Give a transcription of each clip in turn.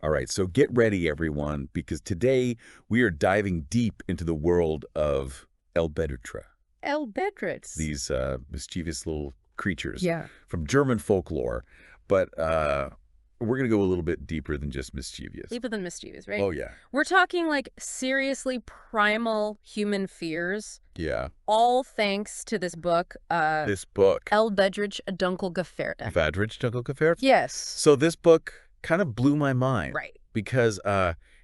All right, so get ready, everyone, because today we are diving deep into the world of Elbedritsche, Elbedritsche. these mischievous little creatures Yeah. from German folklore. But we're going to go a little bit deeper than just mischievous. Deeper than mischievous, right? Oh, yeah. We're talking like seriously primal human fears, Yeah. all thanks to this book, This book, Elbedritsche, Dunkle Gefährten. Elwedritsche, Dunkle Gefährten. Yes. So this book kind of blew my mind. Right. Because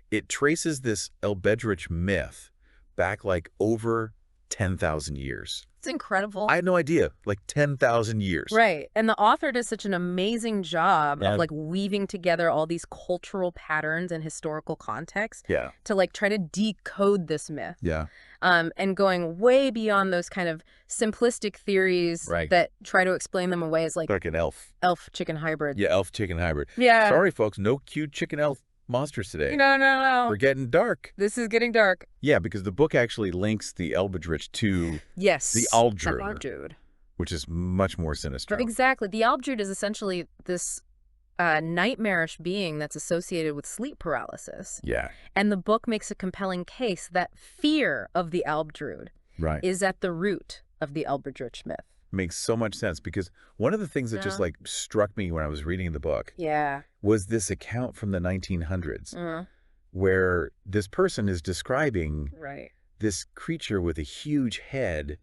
it traces this Elbedritsche myth back like over 10,000 years. It's incredible. I had no idea, like 10,000 years. Right. And the author does such an amazing job Yeah. of like weaving together all these cultural patterns and historical context Yeah. to like try to decode this myth. Yeah. And going way beyond those kind of simplistic theories Right. that try to explain them away as like Like an elf. elf-chicken hybrid. Yeah, elf-chicken hybrid. Yeah. Sorry, folks, no cute chicken-elf monsters today. No. We're getting dark. This is getting dark. Yeah, because the book actually links the Elbedritsche to Yes. the Albdrude, Albdrude. which is much more sinister. Exactly. The Albdrude is essentially this nightmarish being that's associated with sleep paralysis. Yeah, And the book makes a compelling case that fear of the Albdrude right. is at the root of the Elbedritsche myth. Makes so much sense because one of the things that just like struck me when I was reading the book Yeah. was this account from the 1900s where this person is describing Right. this creature with a huge head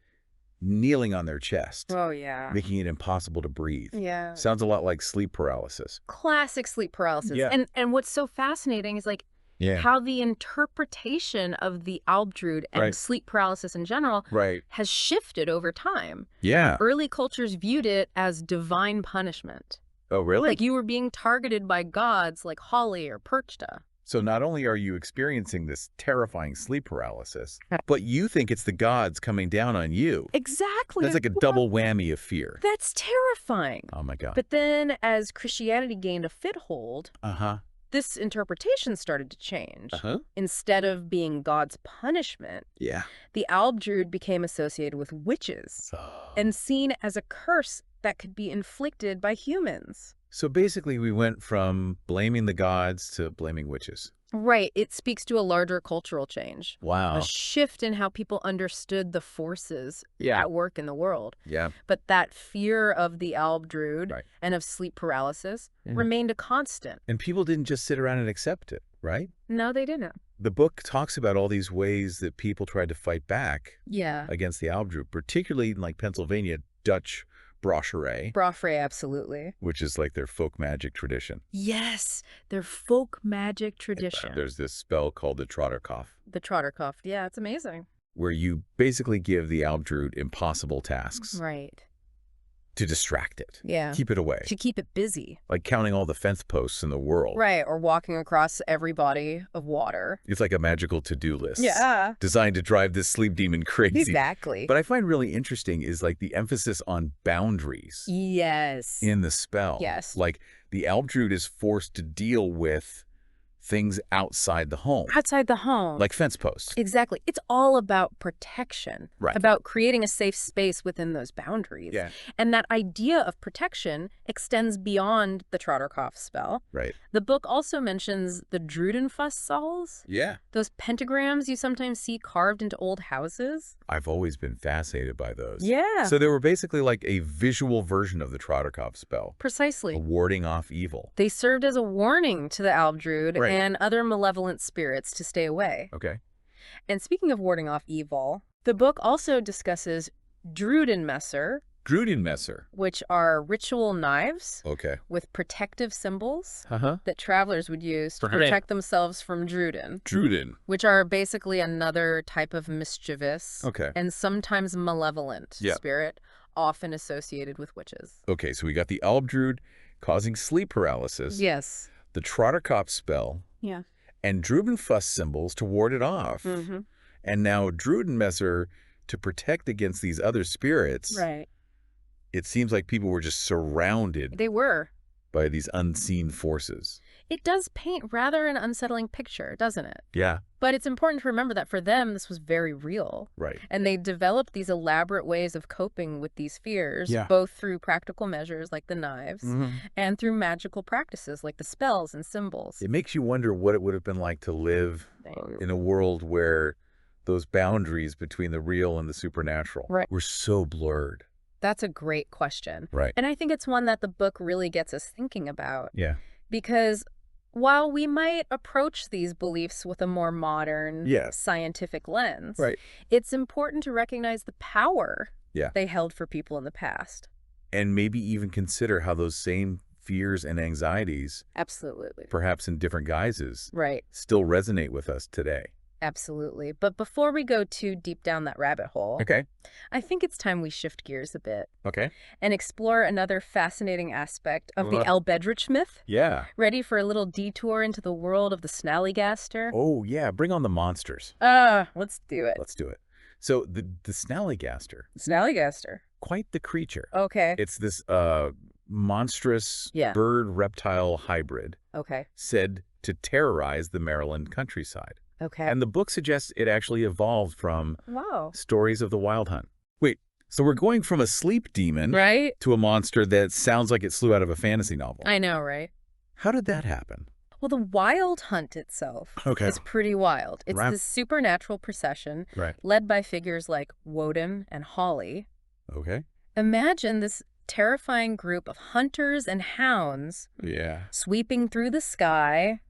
kneeling on their chest, Oh, yeah. making it impossible to breathe. Yeah. Sounds a lot like sleep paralysis. Classic sleep paralysis. Yeah. And what's so fascinating is like Yeah. how the interpretation of the Albdrude and Right. sleep paralysis in general Right. has shifted over time. Yeah. Early cultures viewed it as divine punishment. Oh, really? Like you were being targeted by gods like Holly or Perchta. So not only are you experiencing this terrifying sleep paralysis, but you think it's the gods coming down on you. Exactly. That's like a double whammy of fear. That's terrifying. Oh, my God. But then as Christianity gained a foothold, Uh-huh. this interpretation started to change. Uh-huh. Instead of being God's punishment, Yeah. the Albdrude became associated with witches and seen as a curse that could be inflicted by humans. So basically we went from blaming the gods to blaming witches. Right. It speaks to a larger cultural change. Wow. A shift in how people understood the forces at work in the world. Yeah. But that fear of the Albdrude Right. and of sleep paralysis remained a constant. And people didn't just sit around and accept it, right? No, they didn't. The book talks about all these ways that people tried to fight back Yeah. against the Albdrude, particularly in like Pennsylvania, Dutch brasserie, Brafray, absolutely. which is like their folk magic tradition. Yes, their folk magic tradition. There's this spell called the Trotterkopf, The Trotterkopf. Yeah, it's amazing. where you basically give the Albdrude impossible tasks Right. to distract it, Yeah. keep it away, To keep it busy. like counting all the fence posts in the world. Right, or walking across every body of water. It's like a magical to-do list. Yeah. Designed to drive this sleep demon crazy. Exactly. But I find really interesting is like the emphasis on boundaries Yes. in the spell. Yes. Like the Albdrude is forced to deal with things outside the home, Outside the home. like fence posts. Exactly. It's all about protection. Right. About creating a safe space within those boundaries. Yeah. And that idea of protection extends beyond the Trotterkopf spell. Right. The book also mentions the Drudenfuss sauls, Yeah. those pentagrams you sometimes see carved into old houses. I've always been fascinated by those. Yeah. So they were basically like a visual version of the Trotterkopf spell, Precisely. warding off evil. They served as a warning to the Albdrude Right. and other malevolent spirits to stay away. Okay. And speaking of warding off evil, the book also discusses Drudenmesser, Drudenmesser. which are ritual knives Okay. with protective symbols Uh-huh. that travelers would use to Right. protect themselves from Druden, Druden. which are basically another type of mischievous Okay. and sometimes malevolent Yeah. spirit, often associated with witches. Okay, so we got the Albdrude causing sleep paralysis. Yes. The Trotterkopf spell, Yeah. and Drudenfuss symbols to ward it off. Mm-hmm. And now Drudenmesser to protect against these other spirits. Right. It seems like people were just surrounded They were. by these unseen forces. It does paint rather an unsettling picture, doesn't it? Yeah. But it's important to remember that for them, this was very real. Right. And they developed these elaborate ways of coping with these fears, both through practical measures like the knives and through magical practices like the spells and symbols. It makes you wonder what it would have been like to live in a world where those boundaries between the real and the supernatural were so blurred. That's a great question. Right. And I think it's one that the book really gets us thinking about. Yeah. Because while we might approach these beliefs with a more modern, scientific lens, it's important to recognize the power they held for people in the past. And maybe even consider how those same fears and anxieties, perhaps in different guises, still resonate with us today. Absolutely. But before we go too deep down that rabbit hole, I think it's time we shift gears a bit. And explore another fascinating aspect of the Elbedritsche myth. Yeah. Ready for a little detour into the world of the Snallygaster? Oh, yeah. Bring on the monsters. Let's do it. Let's do it. So the Snallygaster. Snallygaster. Quite the creature. Okay. It's this monstrous bird-reptile hybrid said to terrorize the Maryland countryside. And the book suggests it actually evolved from stories of the Wild Hunt. Wait, so we're going from a sleep demon to a monster that sounds like it slew out of a fantasy novel. I know, right? How did that happen? Well, the Wild Hunt itself is pretty wild. It's this supernatural procession led by figures like Woden and Holly. Imagine this terrifying group of hunters and hounds sweeping through the sky,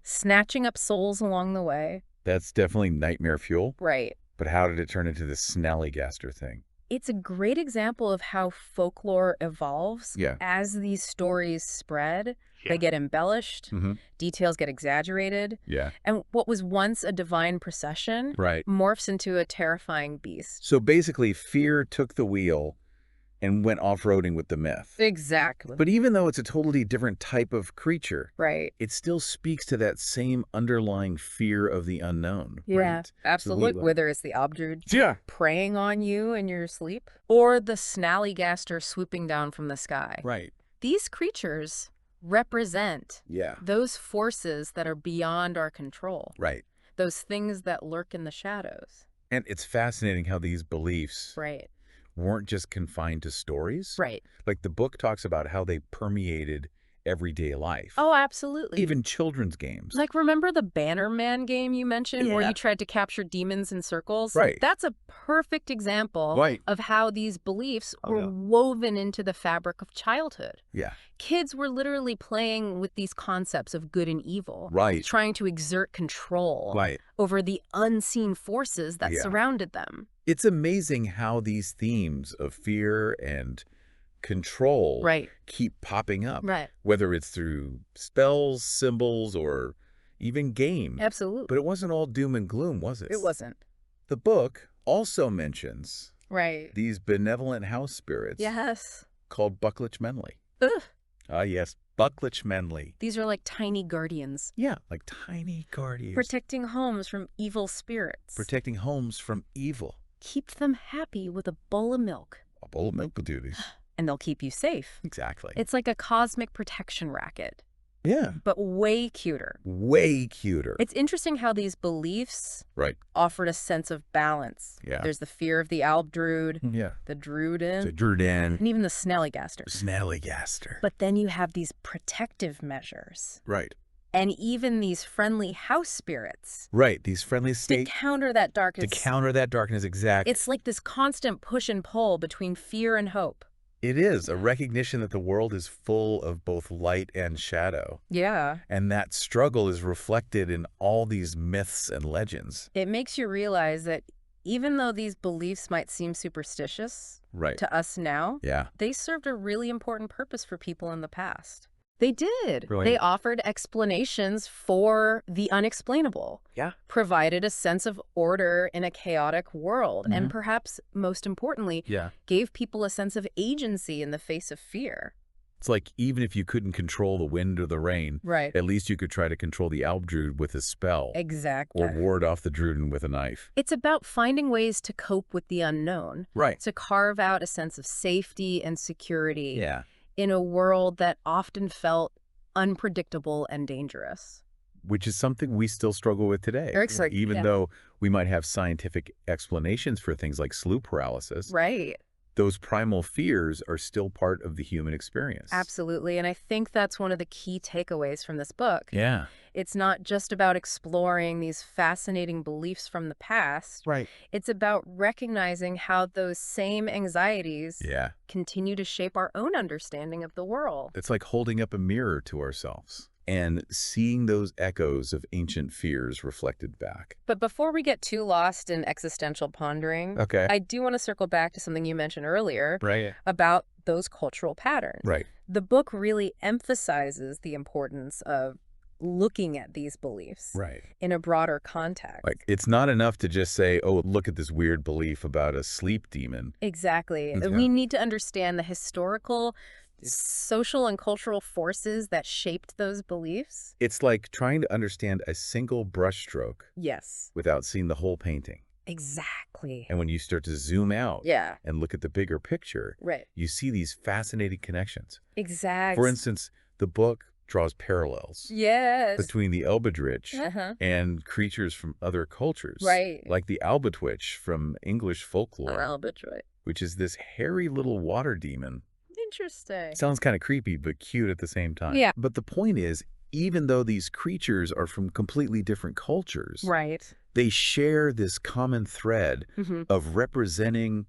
snatching up souls along the way. That's definitely nightmare fuel. Right. But how did it turn into this Snallygaster thing? It's a great example of how folklore evolves as these stories spread. They get embellished, details get exaggerated, and what was once a divine procession morphs into a terrifying beast. So basically, fear took the wheel and went off-roading with the myth. Exactly. But even though it's a totally different type of creature, it still speaks to that same underlying fear of the unknown. Absolutely. Whether it's the Obdruid preying on you in your sleep, or the Snallygaster swooping down from the sky. These creatures represent those forces that are beyond our control. Those things that lurk in the shadows. And it's fascinating how these beliefs weren't just confined to stories. Like the book talks about how they permeated everyday life. Oh, absolutely. Even children's games. Like, remember the Bannerman game you mentioned where you tried to capture demons in circles? That's a perfect example of how these beliefs were woven into the fabric of childhood. Kids were literally playing with these concepts of good and evil. Trying to exert control over the unseen forces that surrounded them. It's amazing how these themes of fear and control keep popping up, whether it's through spells, symbols, or even games. Absolutely. But it wasn't all doom and gloom, was it? It wasn't. The book also mentions these benevolent house spirits called Bucklichmenly. Yes, Bucklichmenly. These are like tiny guardians. Yeah, like tiny guardians. Protecting homes from evil spirits. Protecting homes from evil. Keep them happy with a bowl of milk. A bowl of milk will do these. And they'll keep you safe. Exactly. It's like a cosmic protection racket. Yeah. But way cuter. Way cuter. It's interesting how these beliefs offered a sense of balance. There's the fear of the Albdruid, the Druiden, and even the Snallygaster. Snallygaster. But then you have these protective measures. And even these friendly house spirits. These friendly to counter that darkness. To counter that darkness, exactly. It's like this constant push and pull between fear and hope. It is a recognition that the world is full of both light and shadow. And that struggle is reflected in all these myths and legends. It makes you realize that even though these beliefs might seem superstitious to us now, they served a really important purpose for people in the past. They did. They offered explanations for the unexplainable. Provided a sense of order in a chaotic world. And perhaps most importantly, gave people a sense of agency in the face of fear. It's like even if you couldn't control the wind or the rain, at least you could try to control the Albdruid with a spell. Exactly. Or ward off the Druiden with a knife. It's about finding ways to cope with the unknown. To carve out a sense of safety and security. In a world that often felt unpredictable and dangerous. Which is something we still struggle with today. Even though we might have scientific explanations for things like sleep paralysis. Right. Those primal fears are still part of the human experience. Absolutely. And I think that's one of the key takeaways from this book. Yeah. It's not just about exploring these fascinating beliefs from the past. Right. It's about recognizing how those same anxieties continue to shape our own understanding of the world. It's like holding up a mirror to ourselves and seeing those echoes of ancient fears reflected back. But before we get too lost in existential pondering, I do want to circle back to something you mentioned earlier about those cultural patterns. Right. The book really emphasizes the importance of looking at these beliefs in a broader context. Like, it's not enough to just say, oh, look at this weird belief about a sleep demon. Exactly. We need to understand the historical, social, and cultural forces that shaped those beliefs. It's like trying to understand a single brushstroke without seeing the whole painting. Exactly. And when you start to zoom out and look at the bigger picture, you see these fascinating connections. Exactly. For instance, the book draws parallels between the Elbedritsche and creatures from other cultures, like the Elbedritsche from English folklore, which is this hairy little water demon. Interesting. Sounds kind of creepy, but cute at the same time. Yeah. But the point is, even though these creatures are from completely different cultures, they share this common thread of representing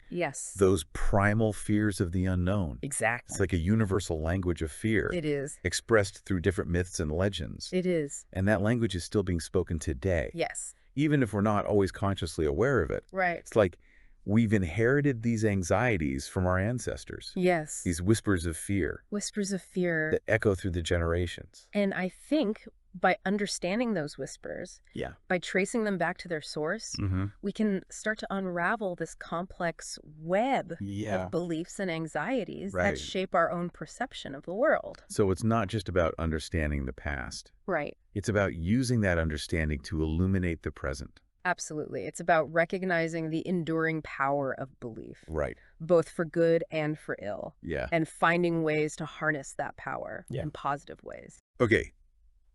those primal fears of the unknown. Exactly. It's like a universal language of fear. It is. Expressed through different myths and legends. It is. And that language is still being spoken today. Yes. Even if we're not always consciously aware of it. Right. It's like we've inherited these anxieties from our ancestors. Yes. These whispers of fear. Whispers of fear. That echo through the generations. And I think by understanding those whispers, by tracing them back to their source, we can start to unravel this complex web of beliefs and anxieties that shape our own perception of the world. So it's not just about understanding the past. Right. It's about using that understanding to illuminate the present. Absolutely. It's about recognizing the enduring power of belief. Right. Both for good and for ill. Yeah. And finding ways to harness that power in positive ways. Okay.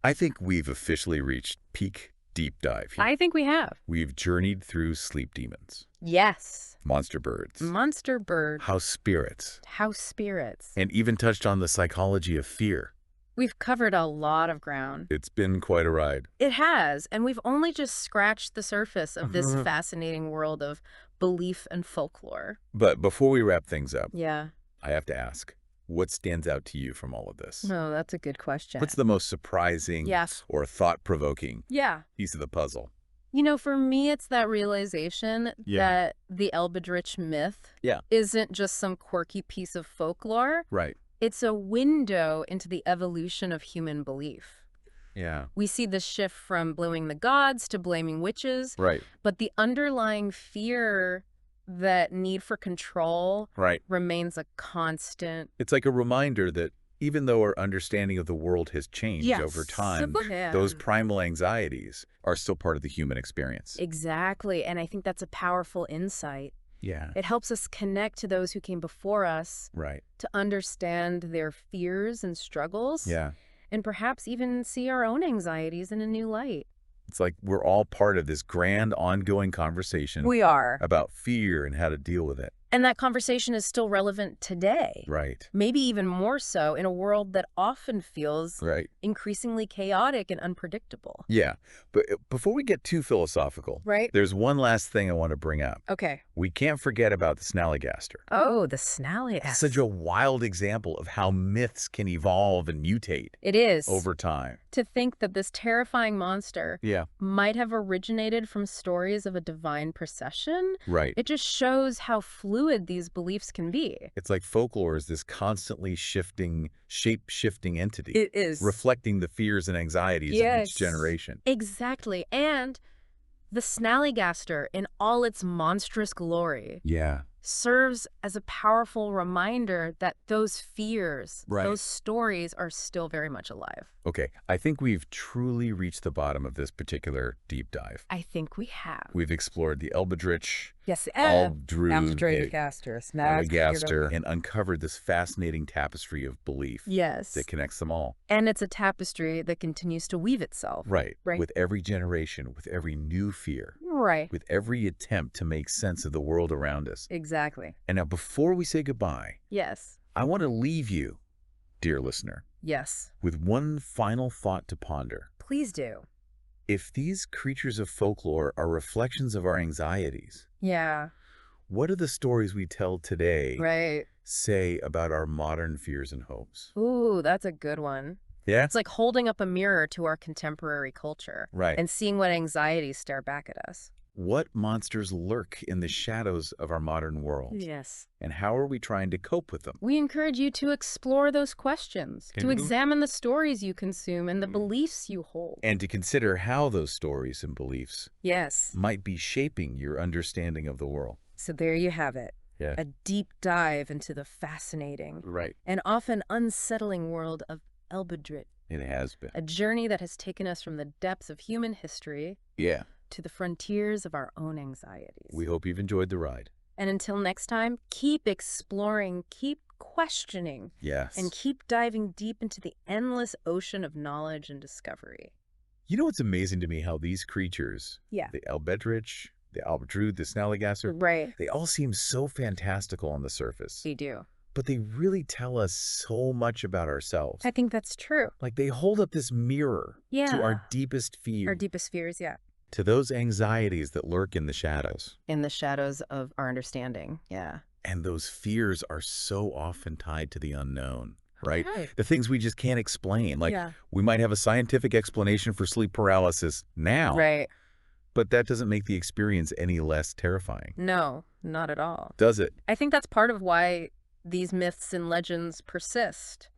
I think we've officially reached peak deep dive here. I think we have. We've journeyed through sleep demons. Yes. Monster birds. Monster birds. House spirits. House spirits. And even touched on the psychology of fear. We've covered a lot of ground. It's been quite a ride. It has, and we've only just scratched the surface of this fascinating world of belief and folklore. But before we wrap things up, I have to ask, what stands out to you from all of this? Oh, that's a good question. What's the most surprising or thought-provoking piece of the puzzle? You know, for me, it's that realization that the Elbedritsche myth isn't just some quirky piece of folklore. Right. It's a window into the evolution of human belief. Yeah. We see the shift from blaming the gods to blaming witches. Right. But the underlying fear, that need for control, remains a constant. It's like a reminder that even though our understanding of the world has changed over time, those primal anxieties are still part of the human experience. Exactly. And I think that's a powerful insight. Yeah. It helps us connect to those who came before us. Right. To understand their fears and struggles. Yeah. And perhaps even see our own anxieties in a new light. It's like we're all part of this grand ongoing conversation. We are. About fear and how to deal with it. And that conversation is still relevant today. Right. Maybe even more so in a world that often feels increasingly chaotic and unpredictable. Yeah. But before we get too philosophical, there's one last thing I want to bring up. Okay. We can't forget about the snallygaster. Oh, the snallygaster. Such a wild example of how myths can evolve and mutate. It is. Over time. To think that this terrifying monster might have originated from stories of a divine procession. Right. It just shows how fluid these beliefs can be. It's like folklore is this constantly shifting, shape-shifting entity. It is. Reflecting the fears and anxieties of each generation. Exactly. And the snallygaster in all its monstrous glory. Yeah. serves as a powerful reminder that those fears, those stories are still very much alive. Okay, I think we've truly reached the bottom of this particular deep dive. I think we have. We've explored the Elbedritsche, yes, Elwedritsche, and uncovered this fascinating tapestry of belief that connects them all. And it's a tapestry that continues to weave itself. Right. With every generation, with every new fear. With every attempt to make sense of the world around us. Exactly. And now, before we say goodbye, I want to leave you, dear listener, with one final thought to ponder. Please do. If these creatures of folklore are reflections of our anxieties, what do the stories we tell today say about our modern fears and hopes? Ooh, that's a good one. Yeah? It's like holding up a mirror to our contemporary culture and seeing what anxieties stare back at us. What monsters lurk in the shadows of our modern world? Yes. And how are we trying to cope with them? We encourage you to explore those questions, to examine the stories you consume and the beliefs you hold. And to consider how those stories and beliefs might be shaping your understanding of the world. So there you have it. A deep dive into the fascinating and often unsettling world of Elbedritsche. It has been. A journey that has taken us from the depths of human history to the frontiers of our own anxieties. We hope you've enjoyed the ride. And until next time, keep exploring, keep questioning, and keep diving deep into the endless ocean of knowledge and discovery. You know what's amazing to me? How these creatures, the Elbedritsche, the Elwedritsche, the Snallegasser, they all seem so fantastical on the surface. They do. But they really tell us so much about ourselves. I think that's true. Like they hold up this mirror to our deepest fears. Our deepest fears, To those anxieties that lurk in the shadows. In the shadows of our understanding, And those fears are so often tied to the unknown, right? The things we just can't explain. Like we might have a scientific explanation for sleep paralysis now. But that doesn't make the experience any less terrifying. No, not at all. Does it? I think that's part of why these myths and legends persist.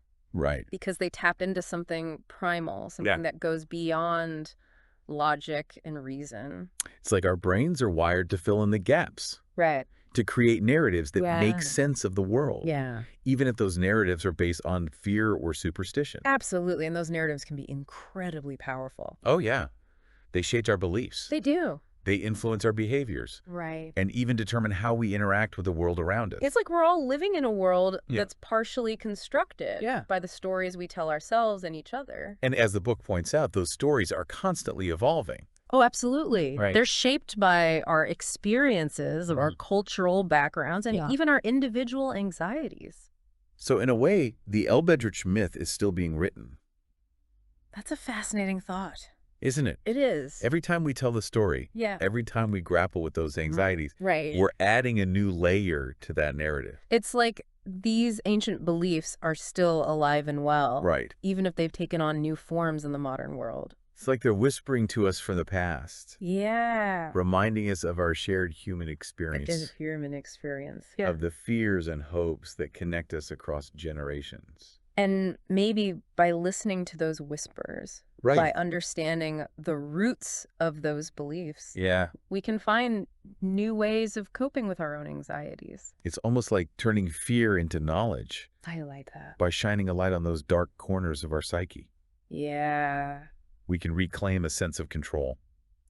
Because they tap into something primal, something that goes beyond logic and reason. It's like our brains are wired to fill in the gaps. To create narratives that make sense of the world. Even if those narratives are based on fear or superstition. Absolutely. And those narratives can be incredibly powerful. Oh, yeah. They shape our beliefs. They do. They influence our behaviors. And even determine how we interact with the world around us. It's like we're all living in a world that's partially constructed by the stories we tell ourselves and each other. And as the book points out, those stories are constantly evolving. Oh, absolutely. They're shaped by our experiences, of our cultural backgrounds, and even our individual anxieties. So in a way, the Elbedritsche myth is still being written. That's a fascinating thought. Isn't it? It is. Every time we tell the story, every time we grapple with those anxieties, we're adding a new layer to that narrative. It's like these ancient beliefs are still alive and well, even if they've taken on new forms in the modern world. It's like they're whispering to us from the past. Reminding us of our shared human experience. Of the fears and hopes that connect us across generations. And maybe by listening to those whispers, by understanding the roots of those beliefs, we can find new ways of coping with our own anxieties. It's almost like turning fear into knowledge. I like that. By shining a light on those dark corners of our psyche. We can reclaim a sense of control.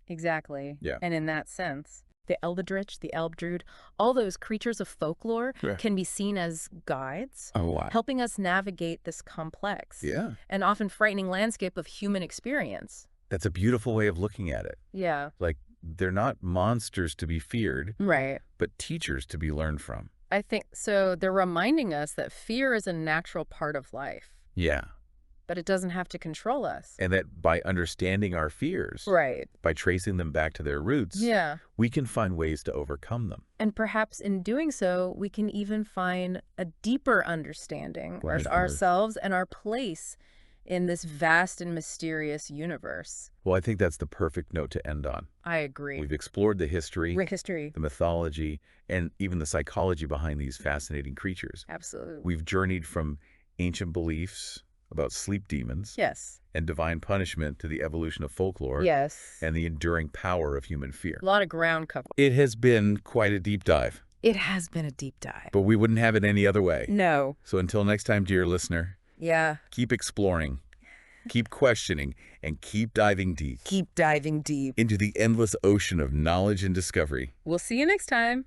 Exactly. And in that sense, the Elwedritsche, the Elbedritsche, all those creatures of folklore can be seen as guides, helping us navigate this complex and often frightening landscape of human experience. That's a beautiful way of looking at it. Like, they're not monsters to be feared, but teachers to be learned from. I think so. They're reminding us that fear is a natural part of life. But it doesn't have to control us. And that by understanding our fears, by tracing them back to their roots, we can find ways to overcome them. And perhaps in doing so, we can even find a deeper understanding of ourselves and our place in this vast and mysterious universe. Well, I think that's the perfect note to end on. I agree. We've explored the history, the mythology, and even the psychology behind these fascinating creatures. Absolutely. We've journeyed from ancient beliefs about sleep demons and divine punishment to the evolution of folklore and the enduring power of human fear. A lot of ground covered. It has been quite a deep dive. It has been a deep dive. But we wouldn't have it any other way. No. So until next time, dear listener. Yeah. Keep exploring, keep questioning, and keep diving deep. Keep diving deep. Into the endless ocean of knowledge and discovery. We'll see you next time.